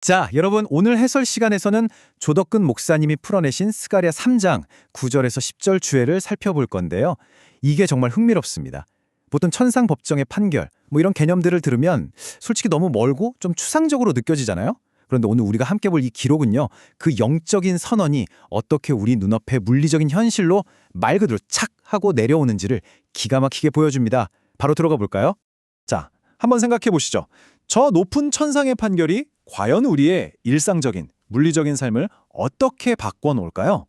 자, 여러분 오늘 해설 시간에서는 조덕근 목사님이 풀어내신 스가랴 3장 9절에서 10절 주해를 살펴볼 건데요. 이게 정말 흥미롭습니다. 보통 천상 법정의 판결, 이런 개념들을 들으면 솔직히 너무 멀고 좀 추상적으로 느껴지잖아요. 그런데 오늘 우리가 함께 볼 이 기록은요. 그 영적인 선언이 어떻게 우리 눈앞에 물리적인 현실로 말 그대로 착 하고 내려오는지를 기가 막히게 보여줍니다. 바로 들어가 볼까요? 자, 한번 생각해 보시죠. 저 높은 천상의 판결이 과연 우리의 일상적인, 물리적인 삶을 어떻게 바꿔놓을까요?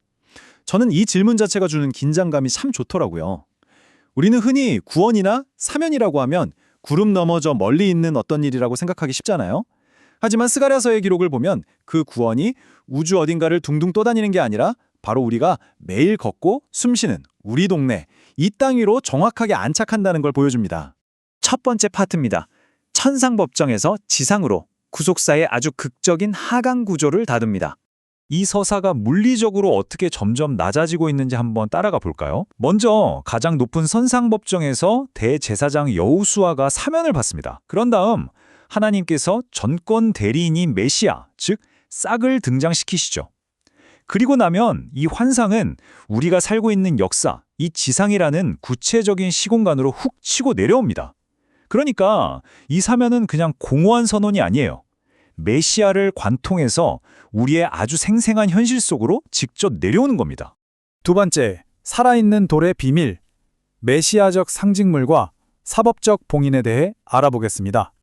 저는 이 질문 자체가 주는 긴장감이 참 좋더라고요. 우리는 흔히 구원이나 사면이라고 하면 구름 너머 저 멀리 있는 어떤 일이라고 생각하기 쉽잖아요. 하지만 스가랴서의 기록을 보면 그 구원이 우주 어딘가를 둥둥 떠다니는 게 아니라 바로 우리가 매일 걷고 숨쉬는 우리 동네, 이 땅 위로 정확하게 안착한다는 걸 보여줍니다. 첫 번째 파트입니다. 천상법정에서 지상으로 구속사의 아주 극적인 하강 구조를 다룹니다. 이 서사가 물리적으로 어떻게 점점 낮아지고 있는지 한번 따라가 볼까요? 먼저 가장 높은 선상법정에서 대제사장 여호수아가 사면을 받습니다. 그런 다음 하나님께서 전권 대리인인 메시아, 즉 싹을 등장시키시죠. 그리고 나면 이 환상은 우리가 살고 있는 역사, 이 지상이라는 구체적인 시공간으로 훅 치고 내려옵니다. 그러니까 이 사면은 그냥 공허한 선언이 아니에요. 메시아를 관통해서 우리의 아주 생생한 현실 속으로 직접 내려오는 겁니다. 두 번째, 살아있는 돌의 비밀, 메시아적 상징물과 사법적 봉인에 대해 알아보겠습니다.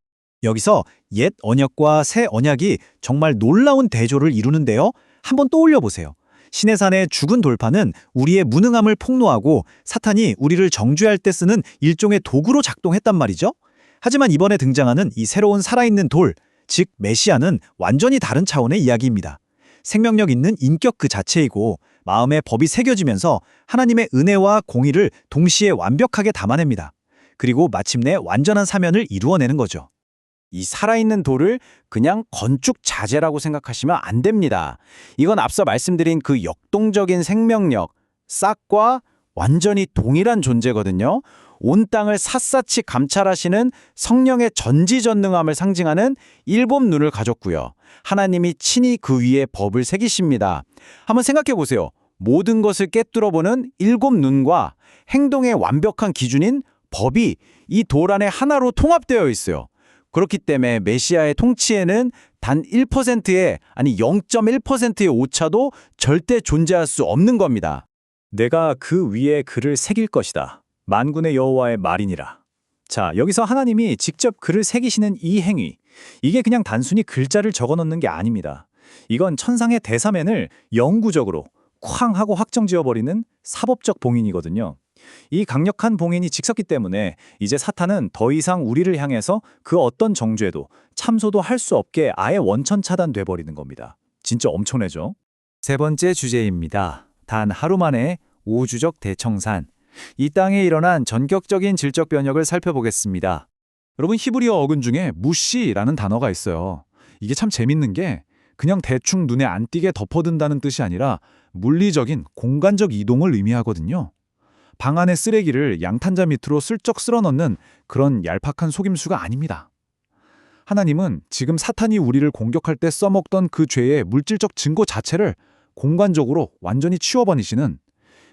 여기서 옛 언약과 새 언약이 정말 놀라운 대조를 이루는데요. 한번 떠올려 보세요. 시내산의 죽은 돌판은 우리의 무능함을 폭로하고 사탄이 우리를 정죄할 때 쓰는 일종의 도구로 작동했단 말이죠. 하지만 이번에 등장하는 이 새로운 살아있는 돌, 즉 메시아는 완전히 다른 차원의 이야기입니다. 생명력 있는 인격 그 자체이고 마음의 법이 새겨지면서 하나님의 은혜와 공의를 동시에 완벽하게 담아냅니다. 그리고 마침내 완전한 사면을 이루어내는 거죠. 이 살아있는 돌을 그냥 건축 자재라고 생각하시면 안 됩니다. 이건 앞서 말씀드린 그 역동적인 생명력, 싹과 완전히 동일한 존재거든요. 온 땅을 샅샅이 감찰하시는 성령의 전지전능함을 상징하는 일곱 눈을 가졌고요. 하나님이 친히 그 위에 법을 새기십니다. 한번 생각해 보세요. 모든 것을 꿰뚫어보는 일곱 눈과 행동의 완벽한 기준인 법이 이 돌 안에 하나로 통합되어 있어요. 그렇기 때문에 메시아의 통치에는 단 1%의 아니 0.1%의 오차도 절대 존재할 수 없는 겁니다. 내가 그 위에 글을 새길 것이다. 만군의 여호와의 말이니라. 자, 여기서 하나님이 직접 글을 새기시는 이 행위, 이게 그냥 단순히 글자를 적어놓는 게 아닙니다. 이건 천상의 대사면을 영구적으로 쾅 하고 확정지어버리는 사법적 봉인이거든요. 이 강력한 봉인이 직섰기 때문에 이제 사탄은 더 이상 우리를 향해서 그 어떤 정죄도 참소도 할 수 없게 아예 원천 차단돼 버리는 겁니다. 진짜 엄청나죠? 세 번째 주제입니다. 단 하루 만에 우주적 대청산. 이 땅에 일어난 전격적인 질적 변혁을 살펴보겠습니다. 여러분 히브리어 어근 중에 무시라는 단어가 있어요. 이게 참 재밌는 게 그냥 대충 눈에 안 띄게 덮어둔다는 뜻이 아니라 물리적인 공간적 이동을 의미하거든요. 방 안의 쓰레기를 양탄자 밑으로 슬쩍 쓸어넣는 그런 얄팍한 속임수가 아닙니다. 하나님은 지금 사탄이 우리를 공격할 때 써먹던 그 죄의 물질적 증거 자체를 공간적으로 완전히 치워버리시는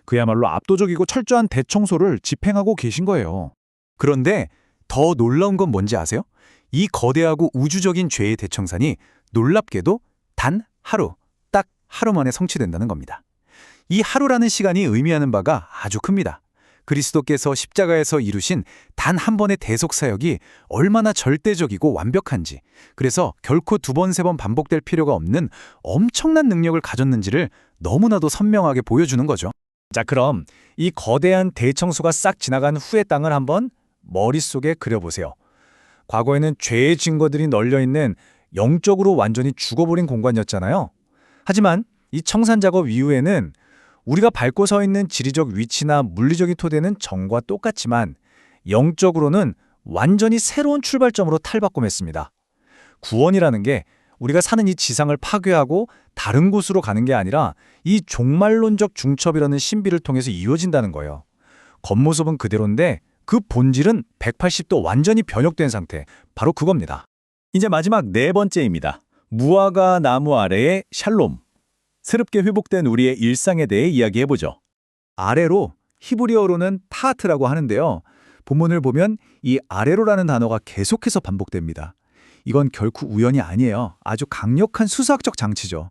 그야말로 압도적이고 철저한 대청소를 집행하고 계신 거예요. 그런데 더 놀라운 건 뭔지 아세요? 이 거대하고 우주적인 죄의 대청산이 놀랍게도 단 하루, 딱 하루 만에 성취된다는 겁니다. 이 하루라는 시간이 의미하는 바가 아주 큽니다. 그리스도께서 십자가에서 이루신 단 한 번의 대속 사역이 얼마나 절대적이고 완벽한지, 그래서 결코 두 번, 세 번 반복될 필요가 없는 엄청난 능력을 가졌는지를 너무나도 선명하게 보여주는 거죠. 자, 그럼 이 거대한 대청소가 싹 지나간 후의 땅을 한번 머릿속에 그려보세요. 과거에는 죄의 증거들이 널려있는 영적으로 완전히 죽어버린 공간이었잖아요. 하지만 이 청산 작업 이후에는 우리가 밟고 서 있는 지리적 위치나 물리적인 토대는 전과 똑같지만 영적으로는 완전히 새로운 출발점으로 탈바꿈했습니다. 구원이라는 게 우리가 사는 이 지상을 파괴하고 다른 곳으로 가는 게 아니라 이 종말론적 중첩이라는 신비를 통해서 이루어진다는 거예요. 겉모습은 그대로인데 그 본질은 180도 완전히 변형된 상태, 바로 그겁니다. 이제 마지막 네 번째입니다. 무화과 나무 아래의 샬롬. 새롭게 회복된 우리의 일상에 대해 이야기해보죠. 아래로 히브리어로는 타하트라고 하는데요. 본문을 보면 이 아래로라는 단어가 계속해서 반복됩니다. 이건 결코 우연이 아니에요. 아주 강력한 수사학적 장치죠.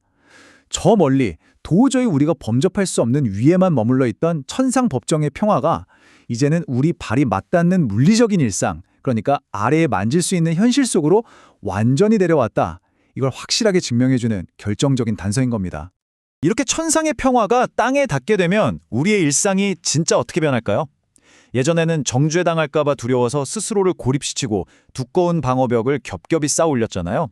저 멀리 도저히 우리가 범접할 수 없는 위에만 머물러 있던 천상 법정의 평화가 이제는 우리 발이 맞닿는 물리적인 일상, 그러니까 아래에 만질 수 있는 현실 속으로 완전히 데려왔다. 이걸 확실하게 증명해주는 결정적인 단서인 겁니다. 이렇게 천상의 평화가 땅에 닿게 되면 우리의 일상이 진짜 어떻게 변할까요? 예전에는 정죄당할까봐 두려워서 스스로를 고립시키고 두꺼운 방어벽을 겹겹이 쌓아 올렸잖아요.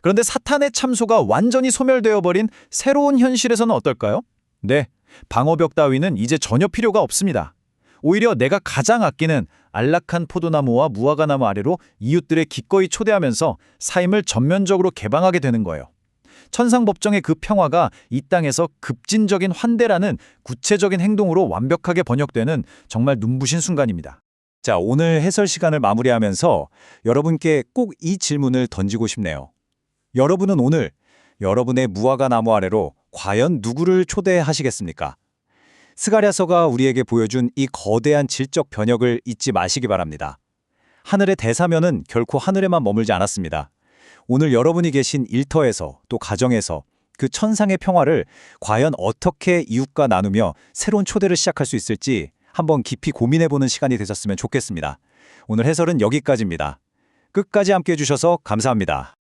그런데 사탄의 참소가 완전히 소멸되어 버린 새로운 현실에서는 어떨까요? 네, 방어벽 따위는 이제 전혀 필요가 없습니다. 오히려 내가 가장 아끼는 안락한 포도나무와 무화과나무 아래로 이웃들을 기꺼이 초대하면서 삶을 전면적으로 개방하게 되는 거예요. 천상법정의 그 평화가 이 땅에서 급진적인 환대라는 구체적인 행동으로 완벽하게 번역되는 정말 눈부신 순간입니다. 자, 오늘 해설 시간을 마무리하면서 여러분께 꼭 이 질문을 던지고 싶네요. 여러분은 오늘 여러분의 무화과 나무 아래로 과연 누구를 초대하시겠습니까? 스가랴서가 우리에게 보여준 이 거대한 질적 변혁을 잊지 마시기 바랍니다. 하늘의 대사면은 결코 하늘에만 머물지 않았습니다. 오늘 여러분이 계신 일터에서 또 가정에서 그 천상의 평화를 과연 어떻게 이웃과 나누며 새로운 초대를 시작할 수 있을지 한번 깊이 고민해보는 시간이 되셨으면 좋겠습니다. 오늘 해설은 여기까지입니다. 끝까지 함께해 주셔서 감사합니다.